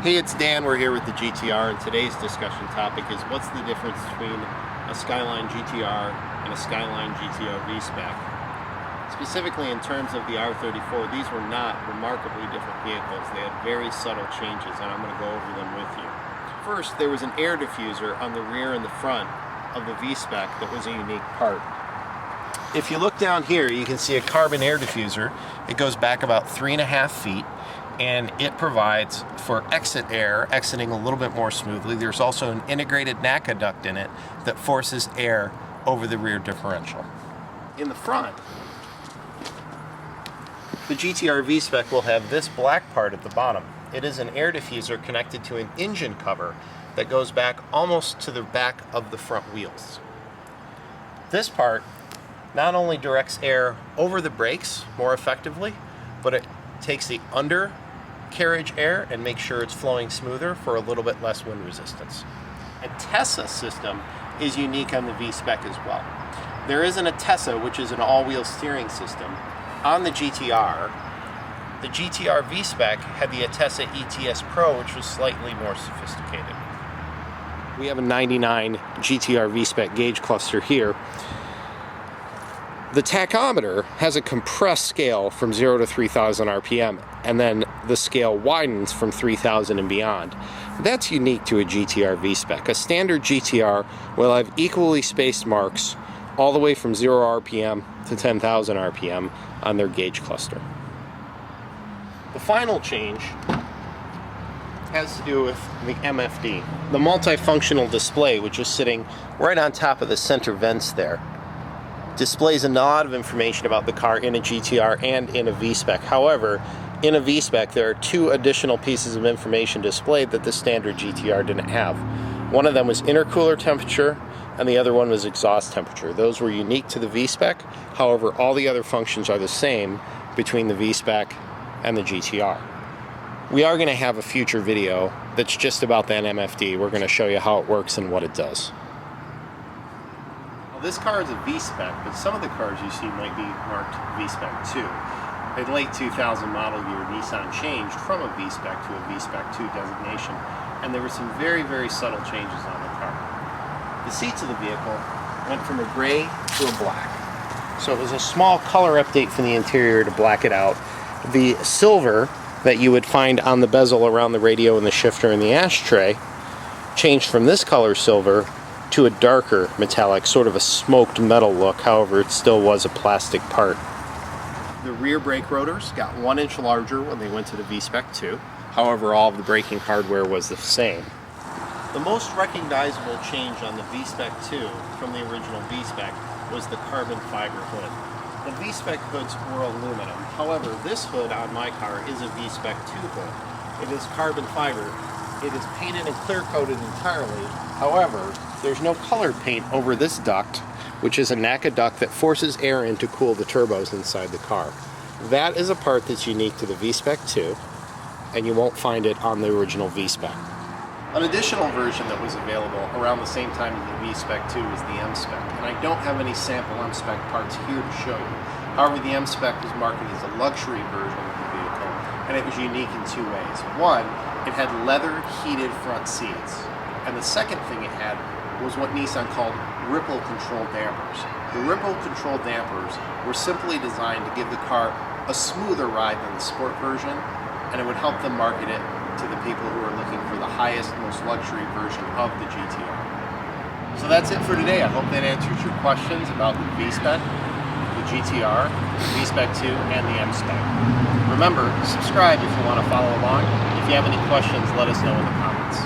Hey, it's Dan. We're here with the GTR, and today's discussion topic is what's the difference between a Skyline GTR and a Skyline GTR V-Spec. Specifically in terms of the R34, these were not remarkably different vehicles. They had very subtle changes, and I'm going to go over them with you. First, there was an air diffuser on the rear and the front of the V-Spec that was a unique part. If you look down here, you can see a carbon air diffuser. It goes back about 3.5 feet. And it provides for exit air, exiting a little bit more smoothly. There's also an integrated NACA duct in it that forces air over the rear differential. In the front, the GTR V-Spec will have this black part at the bottom. It is an air diffuser connected to an engine cover that goes back almost to the back of the front wheels. This part not only directs air over the brakes more effectively, but it takes the undercarriage air and makes sure it's flowing smoother for a little bit less wind resistance. A Tessa system is unique on the V-Spec as well. There is an Atessa, which is an all-wheel steering system. On the GTR V-Spec had the Atessa ETS Pro, which was slightly more sophisticated. We have a 99 GTR V-Spec gauge cluster here. The tachometer has a compressed scale from 0 to 3,000 RPM, and then the scale widens from 3,000 and beyond. That's unique to a GTR V-Spec. A standard GTR will have equally spaced marks all the way from 0 RPM to 10,000 RPM on their gauge cluster. The final change has to do with the MFD, the multifunctional display, which is sitting right on top of the center vents there. Displays a lot of information about the car in a GTR and in a V-Spec. However, in a V-Spec, there are two additional pieces of information displayed that the standard GTR didn't have. One of them was intercooler temperature, and the other one was exhaust temperature. Those were unique to the V-Spec. However, all the other functions are the same between the V-Spec and the GTR. We are going to have a future video that's just about that MFD. We're going to show you how it works and what it does. This car is a V-Spec, but some of the cars you see might be marked V-Spec II. A late 2000 model year Nissan changed from a V-Spec to a V-Spec II designation, and there were some very, very subtle changes on the car. The seats of the vehicle went from a gray to a black. So it was a small color update from the interior to black it out. The silver that you would find on the bezel around the radio and the shifter and the ashtray changed from this color silver to a darker metallic, sort of a smoked metal look. However, it still was a plastic part. The rear brake rotors got 1 inch larger when they went to the V-Spec II. However, all of the braking hardware was the same. The most recognizable change on the V-Spec II from the original V-Spec was the carbon fiber hood. The V-Spec hoods were aluminum. However, this hood on my car is a V-Spec II hood. It is carbon fiber. It is painted and clear coated entirely. However, there's no colored paint over this duct, which is a NACA duct that forces air in to cool the turbos inside the car. That is a part that's unique to the V-Spec II, and you won't find it on the original V-Spec. An additional version that was available around the same time as the V-Spec II was the M-Spec, and I don't have any sample M-Spec parts here to show you. However, the M-Spec was marketed as a luxury version of the vehicle, and it was unique in two ways. One, it had leather heated front seats, and the second thing it had was what Nissan called ripple control dampers. The ripple control dampers were simply designed to give the car a smoother ride than the sport version, and it would help them market it to the people who are looking for the highest, most luxury version of the GTR. So that's it for today. I hope that answers your questions about the V-Spec, the GTR, the V-Spec II, and the M-Spec. Remember, subscribe if you want to follow along. If you have any questions, let us know in the comments.